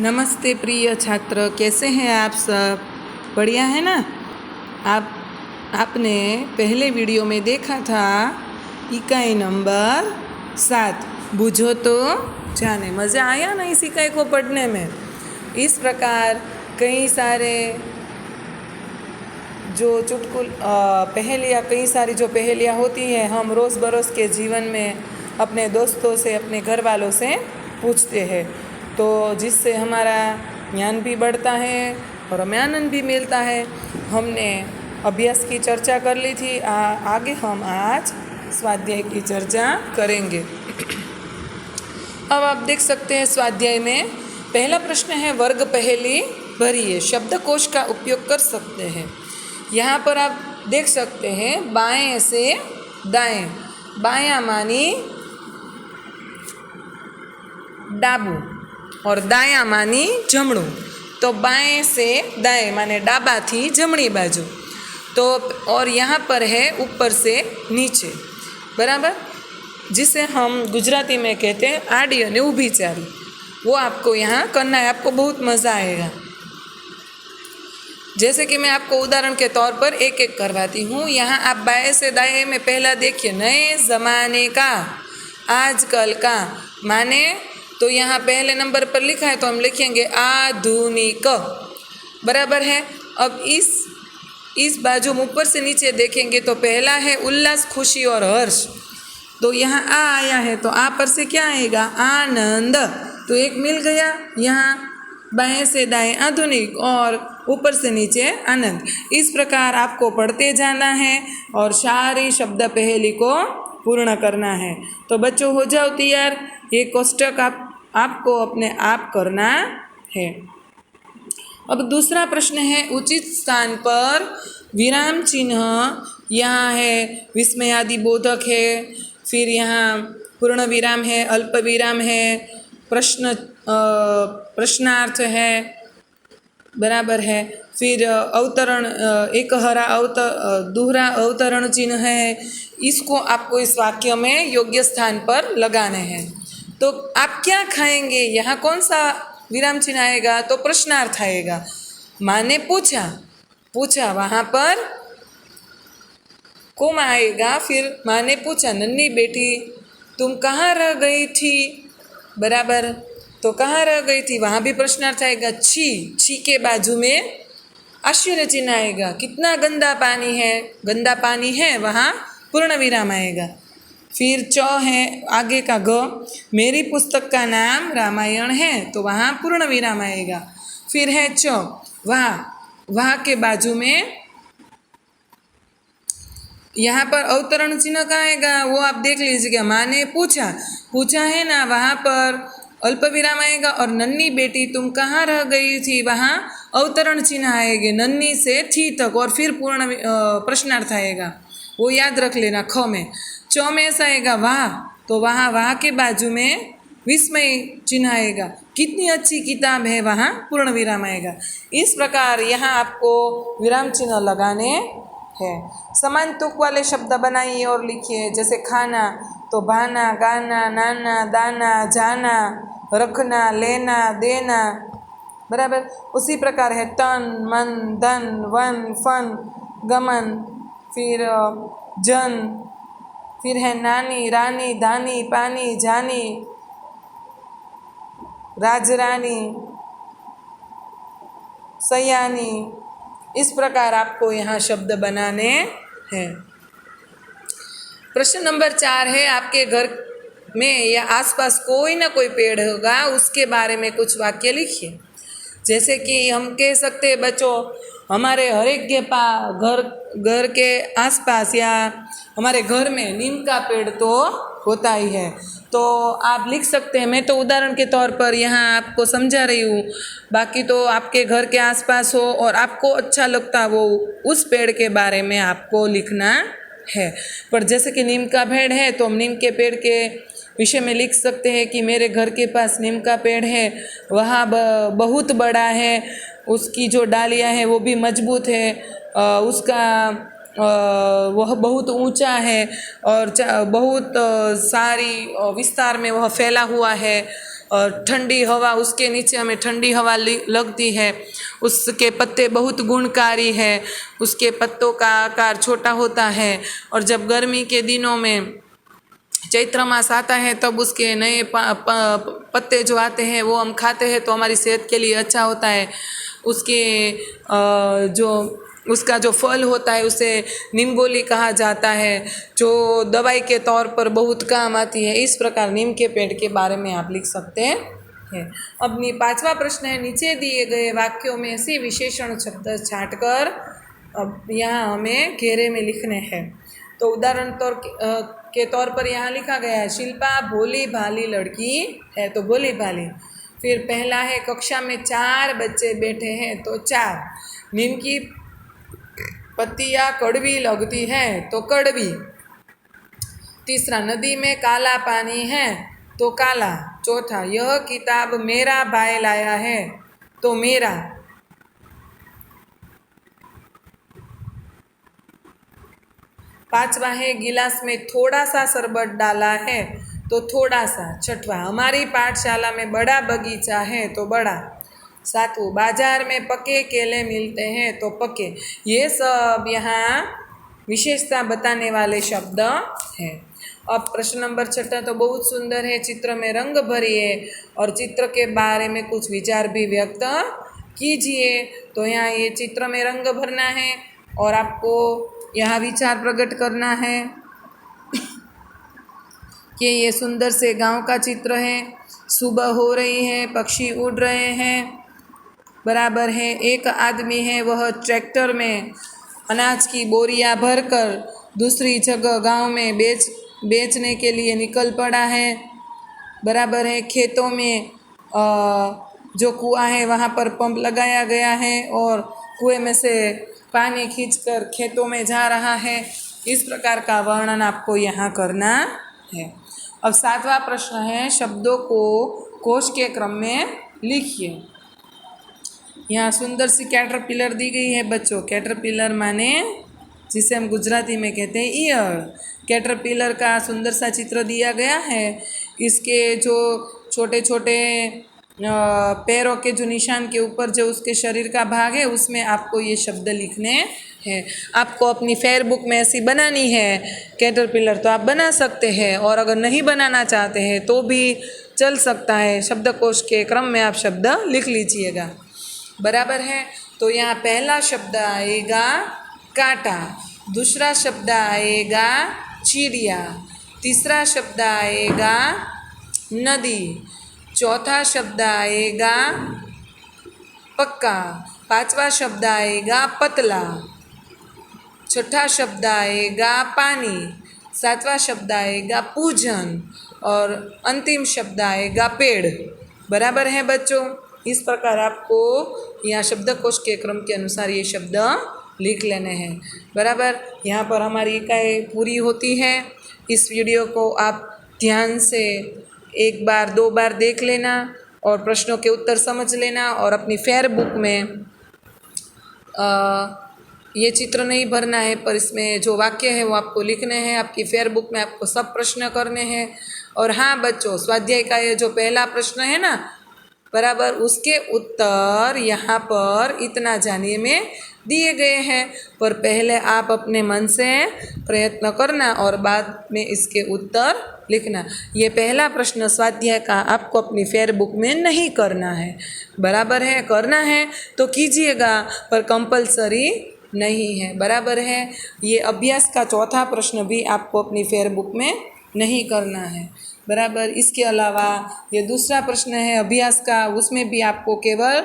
नमस्ते प्रिय छात्र, कैसे हैं आप सब? बढ़िया है ना? आपने पहले वीडियो में देखा था इकाई नंबर 7, बूझो तो जाने। मज़ा आया ना इस इकाई को पढ़ने में? इस प्रकार कई सारे जो पहेलियाँ, कई सारी जो पहेलियाँ होती हैं, हम रोज़ बरोज़ के जीवन में अपने दोस्तों से, अपने घर वालों से पूछते हैं, तो जिससे हमारा ज्ञान भी बढ़ता है और हमें आनंद भी मिलता है। हमने अभ्यास की चर्चा कर ली थी, आगे हम आज स्वाध्याय की चर्चा करेंगे। अब आप देख सकते हैं स्वाध्याय में पहला प्रश्न है, वर्ग पहेली भरिए। शब्दकोश का उपयोग कर सकते हैं। यहाँ पर आप देख सकते हैं बाएं से दाएं। बायां मानी डाबू और दायां मानी जमणु। तो बाएं से दाएं माने डाबा थी जमणी बाजू। तो और यहाँ पर है ऊपर से नीचे, बराबर, जिसे हम गुजराती में कहते हैं आड़ी अने ऊभी चाल। वो आपको यहाँ करना है, आपको बहुत मज़ा आएगा। जैसे कि मैं आपको उदाहरण के तौर पर एक एक करवाती हूँ। यहाँ आप बाएं से दाएं में पहला देखिए, नए ज़माने का, आजकल का माने, तो यहाँ पहले नंबर पर लिखा है तो हम लिखेंगे आधुनिक, बराबर है। अब इस बाजू में ऊपर से नीचे देखेंगे तो पहला है उल्लास, खुशी और हर्ष। तो यहाँ आ आया है तो आ पर से क्या आएगा? आनंद। तो एक मिल गया। यहाँ बाएं से दाएं आधुनिक और ऊपर से नीचे आनंद। इस प्रकार आपको पढ़ते जाना है और सारी शब्द पहेली को पूर्ण करना है। तो बच्चों, हो जाओ तैयार। ये कोष्टक आपको अपने आप करना है। अब दूसरा प्रश्न है, उचित स्थान पर विराम चिन्ह। यहाँ है विस्मयादि बोधक है, फिर यहाँ पूर्ण विराम है, अल्प विराम है, प्रश्नार्थ है, बराबर है, फिर अवतरण, एक हरा दूहरा अवतरण चिन्ह है। इसको आपको इस वाक्य में योग्य स्थान पर लगाने हैं। तो आप क्या खाएंगे? यहाँ कौन सा विराम चिन्ह आएगा? तो प्रश्नार्थ आएगा। माँ ने पूछा, वहाँ पर कोमा आएगा। फिर माँ ने पूछा, नन्ही बेटी तुम कहाँ रह गई थी, बराबर। तो कहाँ रह गई थी, वहाँ भी प्रश्नार्थ आएगा। छी के बाजू में आश्चर्य चिन्ह आएगा। कितना गंदा पानी है, गंदा पानी है, वहाँ पूर्ण विराम आएगा। फिर च है आगे का ग, मेरी पुस्तक का नाम रामायण है, तो वहाँ पूर्ण विराम आएगा। फिर है च, वहाँ के बाजू में यहाँ पर अवतरण चिन्ह का आएगा, वो आप देख लीजिएगा। माँ ने पूछा है ना, वहाँ पर अल्प विराम आएगा। और नन्ही बेटी तुम कहाँ रह गई थी, वहाँ अवतरण चिन्ह आएंगे, नन्ही से थी तक, और फिर पूर्ण प्रश्नार्थ आएगा। वो याद रख लेना। ख में च में ऐसा आएगा वाह, तो वहाँ के बाजू में विस्मय चिन्ह आएगा। कितनी अच्छी किताब है, वहाँ पूर्ण विराम आएगा। इस प्रकार यहाँ आपको विराम चिन्ह लगाने है। समान तुक वाले शब्द बनाइए और लिखिए। जैसे खाना, तो भाना, गाना, नाना, दाना, जाना, रखना, लेना, देना, बराबर। उसी प्रकार है तन, मन, धन, वन, फन, गमन, फिर जन, फिर है नानी, रानी, धानी, पानी, जानी, राजरानी, सयानी। इस प्रकार आपको यहाँ शब्द बनाने हैं। प्रश्न नंबर 4 है, आपके घर में या आसपास कोई ना कोई पेड़ होगा, उसके बारे में कुछ वाक्य लिखिए। जैसे कि हम कह सकते हैं बच्चों, हमारे हर एक के घर के आसपास या हमारे घर में नीम का पेड़ तो होता ही है। तो आप लिख सकते हैं। मैं तो उदाहरण के तौर पर यहाँ आपको समझा रही हूँ, बाकी तो आपके घर के आसपास हो और आपको अच्छा लगता वो उस पेड़ के बारे में आपको लिखना है। पर जैसे कि नीम का पेड़ है तो हम नीम के पेड़ के विषय में लिख सकते हैं कि मेरे घर के पास नीम का पेड़ है, वहाँ बहुत बड़ा है, उसकी जो डालियाँ हैं वो भी मजबूत है, उसका वह बहुत ऊंचा है और बहुत सारी विस्तार में वह फैला हुआ है। और ठंडी हवा, उसके नीचे हमें ठंडी हवा लगती है। उसके पत्ते बहुत गुणकारी है, उसके पत्तों का आकार छोटा होता है। और जब गर्मी के दिनों में चैत्र मास आता है तब उसके नए पत्ते जो आते हैं वो हम खाते हैं तो हमारी सेहत के लिए अच्छा होता है। उसके जो उसका जो फल होता है उसे निम्बोली कहा जाता है, जो दवाई के तौर पर बहुत काम आती है। इस प्रकार नीम के पेड़ के बारे में आप लिख सकते हैं। अब 5वां प्रश्न है, नीचे दिए गए वाक्यों में से विशेषण शब्द छांटकर अब यहाँ हमें घेरे में लिखने हैं। तो उदाहरण के तौर पर यहाँ लिखा गया है, शिल्पा भोली भाली लड़की है, तो भोली भाली। फिर पहला है, कक्षा में 4 बच्चे बैठे हैं, तो 4। नीम की पत्तियाँ कड़वी लगती है, तो कड़वी। तीसरा, नदी में काला पानी है, तो काला। चौथा, यह किताब मेरा भाई लाया है, तो मेरा। पांचवा है, गिलास में थोड़ा सा शरबत डाला है, तो थोड़ा सा। छठवा, हमारी पाठशाला में बड़ा बगीचा है, तो बड़ा। सातवां, बाजार में पके केले मिलते हैं, तो पके। ये सब यहाँ विशेषता बताने वाले शब्द हैं। अब प्रश्न नंबर 6 तो बहुत सुंदर है, चित्र में रंग भरिए और चित्र के बारे में कुछ विचार भी व्यक्त कीजिए। तो यहाँ ये चित्र में रंग भरना है और आपको यहाँ विचार प्रकट करना है कि ये सुंदर से गांव का चित्र है, सुबह हो रही है, पक्षी उड़ रहे हैं, बराबर है। एक आदमी है, वह ट्रैक्टर में अनाज की बोरियां भरकर दूसरी जगह गांव में बेचने के लिए निकल पड़ा है, बराबर है। खेतों में जो कुआं है वहाँ पर पंप लगाया गया है और कुएं में से पानी खींचकर खेतों में जा रहा है। इस प्रकार का वर्णन आपको यहाँ करना है। अब 7वां प्रश्न है, शब्दों को कोश के क्रम में लिखिए। यहाँ सुंदर सी कैटरपिलर दी गई है बच्चों। कैटरपिलर माने जिसे हम गुजराती में कहते हैं ईयर। कैटरपिलर का सुंदर सा चित्र दिया गया है। इसके जो छोटे छोटे पैरों के जो निशान के ऊपर जो उसके शरीर का भाग है उसमें आपको ये शब्द लिखने हैं। आपको अपनी फेयर बुक में ऐसी बनानी है कैटरपिलर तो आप बना सकते हैं, और अगर नहीं बनाना चाहते हैं तो भी चल सकता है। शब्दकोश के क्रम में आप शब्द लिख लीजिएगा, बराबर है। तो यहाँ पहला शब्द आएगा कांटा, दूसरा शब्द आएगा चिड़िया, तीसरा शब्द आएगा नदी, चौथा शब्द आएगा पक्का, पांचवा शब्द आएगा पतला, छठा शब्द आएगा पानी, सातवां शब्द आएगा पूजन और अंतिम शब्द आएगा पेड़, बराबर है बच्चों। इस प्रकार आपको यहाँ शब्दकोश के क्रम के अनुसार ये शब्द लिख लेने हैं, बराबर। यहाँ पर हमारी इकाई पूरी होती है। इस वीडियो को आप ध्यान से 1 बार 2 बार देख लेना और प्रश्नों के उत्तर समझ लेना, और अपनी फेयर बुक में ये चित्र नहीं भरना है पर इसमें जो वाक्य है वो आपको लिखने हैं। आपकी फेयर बुक में आपको सब प्रश्न करने हैं। और हाँ बच्चों, स्वाध्याय का ये जो पहला प्रश्न है ना, बराबर, उसके उत्तर यहाँ पर इतना जानिए में दिए गए हैं, पर पहले आप अपने मन से प्रयत्न करना और बाद में इसके उत्तर लिखना। ये पहला प्रश्न स्वाध्याय का आपको अपनी फेयर बुक में नहीं करना है, बराबर है। करना है तो कीजिएगा पर कंपलसरी नहीं है, बराबर है। ये अभ्यास का चौथा प्रश्न भी आपको अपनी फेयर बुक में नहीं करना है, बराबर। इसके अलावा ये दूसरा प्रश्न है अभ्यास का, उसमें भी आपको केवल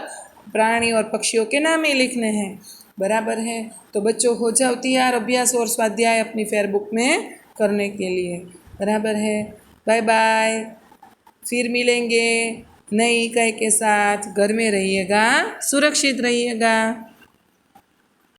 प्राणी और पक्षियों के नाम ही लिखने हैं, बराबर है। तो बच्चों हो जाओ तैयार अभ्यास और स्वाध्याय अपनी फेयर बुक में करने के लिए, बराबर है। बाय बाय, फिर मिलेंगे नई इकाई के साथ। घर में रहिएगा, सुरक्षित रहिएगा।